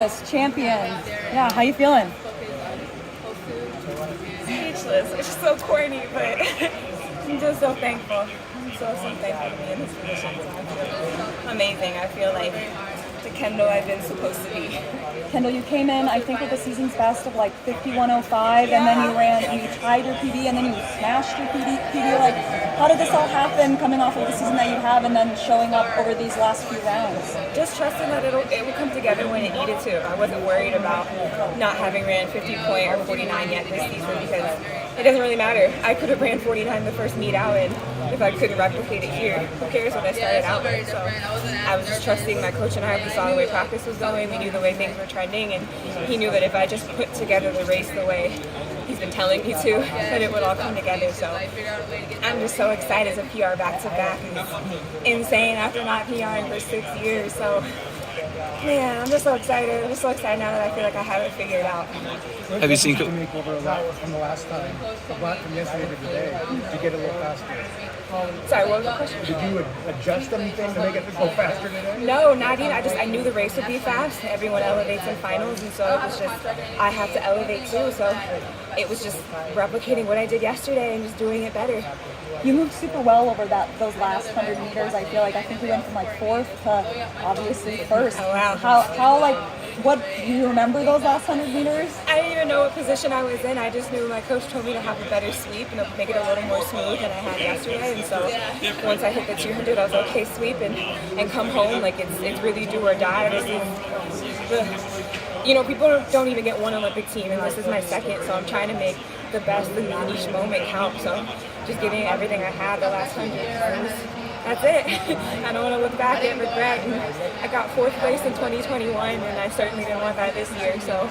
Champion. Yeah, how you feeling? Speechless. It's so corny, but I'm just so thankful. I'm so thankful to be in this position. I feel amazing. I feel like the Kendall I've been supposed to be. Kendall, you came in, I think, with the season's best of like 51:05, and then you tied your PB, and then you smashed your PB. Like, how did this all happen, coming off of the season that you have, and then showing up over these last few rounds? Just trusting that it will come together when it needed to. I wasn't worried about not having ran 50 point or 49 yet this season because it doesn't really matter. I could have ran 49 the first meet out, and if I couldn't replicate it here, who cares what I started out with? So I was just trusting my coach and I. We saw the way practice was going. We knew the way things were trending, and he knew that if I just put together the race the way he's been telling me to, that it would all come together. So I'm just so excited to PR back-to-back. It's insane after not PRing for 6 years. So man, I'm just so excited. I'm just so excited now that I feel like I have it figured out. Have you seen to make over a lot from the last time, from yesterday to today, to get a little faster? Sorry, what was the question? Did you adjust anything to make it go faster today? No, not even. I knew the race would be fast. Everyone elevates in finals, and so it was just I have to elevate too. So it was just replicating what I did yesterday and just doing it better. You moved super well over those last 100 meters. I feel like we went from like fourth to obviously first. Oh wow! What do you remember those last 100 meters? I didn't even know what position I was in. I just knew my coach told me to have a better sweep and make it a little more smooth than I had yesterday. And so once I hit the 200, I was okay, sweep and come home. Like it's really do or die. People don't even get one Olympic team, and this is my second. So I'm trying to make the best in each moment count. So just giving everything I had the last 100. That's it. I don't want to look back and regret. And I got fourth place in 2021, and I certainly didn't want that this year. So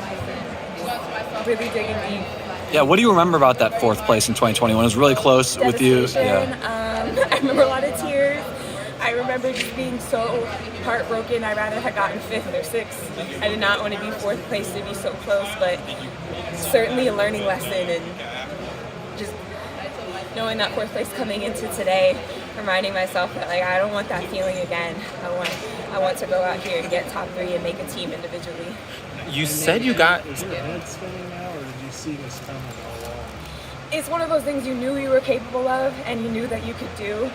really digging deep. Yeah, what do you remember about that fourth place in 2021? It was really close with you. Yeah. I remember a lot of tears. I remember just being so heartbroken. I'd rather have gotten fifth or sixth. I did not want to be fourth place to be so close, but certainly a learning lesson, and just knowing that fourth place coming into today, reminding myself that I don't want that feeling again. I want to go out here and get top three and make a team individually. You said you got... Is your head spinning now, or did you see this coming all along? It's one of those things you knew you were capable of and you knew that you could do.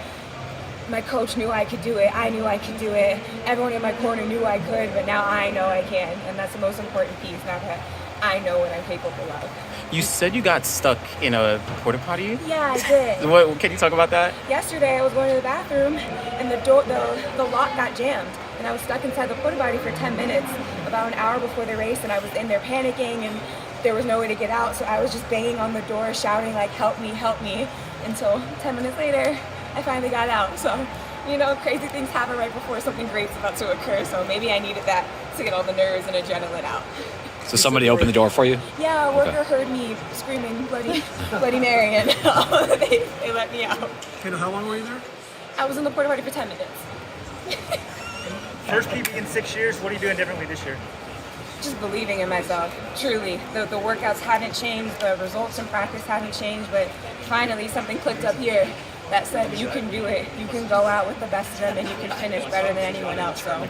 My coach knew I could do it. I knew I could do it. Everyone in my corner knew I could, but now I know I can. And that's the most important piece, now that I know what I'm capable of. You said you got stuck in a porta potty? Yeah, I did. What, can you talk about that? Yesterday I was going to the bathroom and the lock got jammed. And I was stuck inside the porta potty for 10 minutes, about an hour before the race, and I was in there panicking and there was no way to get out. So I was just banging on the door, shouting like, help me, until 10 minutes later, I finally got out. So, crazy things happen right before something great's about to occur. So maybe I needed that to get all the nerves and adrenaline out. So somebody opened the door for you? Yeah, a worker heard me screaming Bloody Mary, and they let me out. Kendall, how long were you there? I was in the porta potty for 10 minutes. First PB in 6 years. What are you doing differently this year? Just believing in myself, truly. The workouts hadn't changed, the results in practice hadn't changed, but finally something clicked up here that said you can do it. You can go out with the best of them and you can finish better than anyone else. So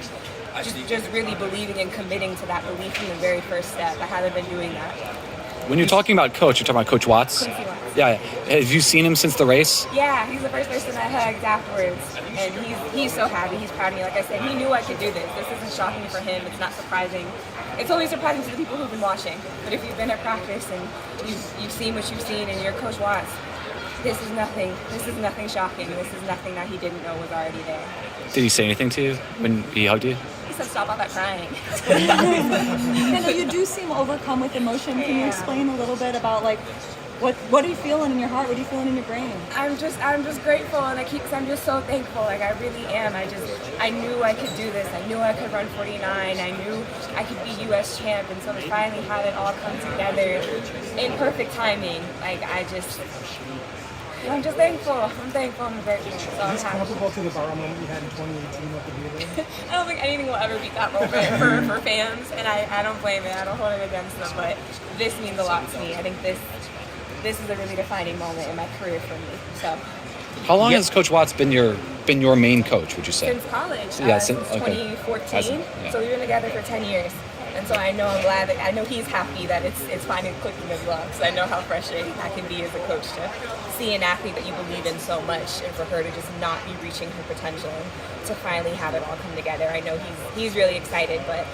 just really believing and committing to that belief from the very first step. I haven't been doing that. When you're talking about coach, you're talking about Coach Watts? Quincy Watts. Yeah. Have you seen him since the race? Yeah, he's the first person I hugged afterwards, and he's so happy. He's proud of me. Like I said, he knew I could do this. This isn't shocking for him. It's not surprising. It's only surprising to the people who've been watching. But if you've been at practice and you've seen what you've seen, and you're Coach Watts, this is nothing. This is nothing shocking. This is nothing that he didn't know was already there. Did he say anything to you when he hugged you? He said, "Stop all that crying." Kendall, you do seem overcome with emotion. Can you explain a little bit about what are you feeling in your heart? What are you feeling in your brain? I'm just grateful, and I'm just so thankful. Like, I really am. I knew I could do this. I knew I could run 49. I knew I could be U.S. champ, and so to finally have it all come together in perfect timing, I'm just thankful. I'm thankful. I'm grateful. So I'm Is this happy. comparable to the viral moment you had in 2018 with the Beaver? I don't think anything will ever beat that moment for fans, and I don't blame it. I don't hold it against them, but this means a lot to me. I think this is a really defining moment in my career for me. So. How long has Coach Watts been your main coach, would you say? Since college. Yeah, since okay. 2014. Yeah. So we've been together for 10 years. And so I know I know he's happy that it's finally clicking as well, because I know how frustrating that can be as a coach to see an athlete that you believe in so much and for her to just not be reaching her potential and to finally have it all come together. I know he's really excited, but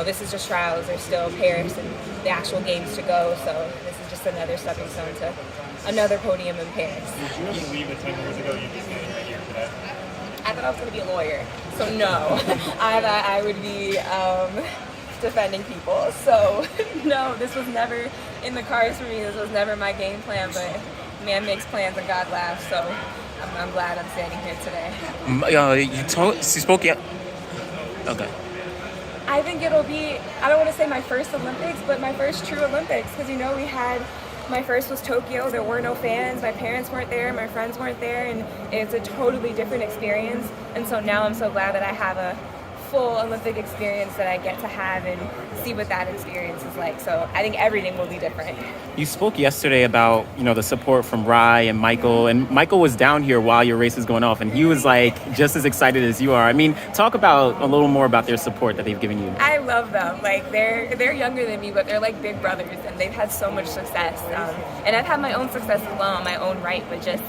this is just trials. There's still Paris and the actual games to go, so this is just another stepping stone to another podium in Paris. Did you ever believe that 10 years ago you'd be standing right here today? I thought I was going to be a lawyer, so no. I thought I would be defending people, so no, this was never in the cards for me. This was never my game plan, but man makes plans and God laughs, so I'm glad I'm standing here today. You spoke yet? Okay. I think it'll be, I don't want to say my first Olympics, but my first true Olympics, because we had, my first was Tokyo, there were no fans, my parents weren't there, my friends weren't there, and it's a totally different experience. And so now I'm so glad that I have a full Olympic experience that I get to have and see what that experience is like. So I think everything will be different. You spoke yesterday about, the support from Rye and Michael was down here while your race was going off, and he was like just as excited as you are. I mean, talk about a little more about their support that they've given you. I love them. Like they're younger than me, but they're like big brothers, and they've had so much success. And I've had my own success as well on my own right, but just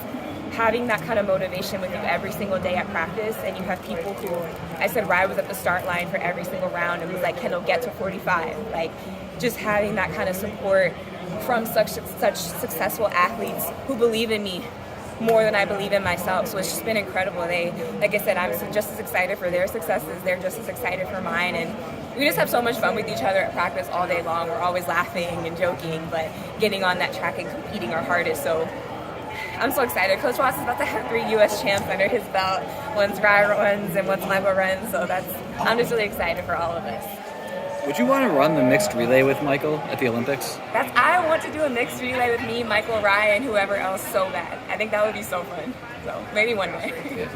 having that kind of motivation with you every single day at practice, and you have people who, I said Rye was at the start line for every single round and was like, Kendall, get to 45. Like, just having that kind of support from such successful athletes who believe in me more than I believe in myself. So it's just been incredible. They, like I said, I'm just as excited for their successes. They're just as excited for mine. And we just have so much fun with each other at practice all day long. We're always laughing and joking, but getting on that track and competing our hardest. So I'm so excited. Coach Ross is about to have 3 U.S. champs under his belt. Once Rye runs and once Michael runs. So I'm just really excited for all of us. Would you want to run the mixed relay with Michael at the Olympics? I want to do a mixed relay with me, Michael, Rye, and whoever else so bad. I think that would be so fun. So maybe one day.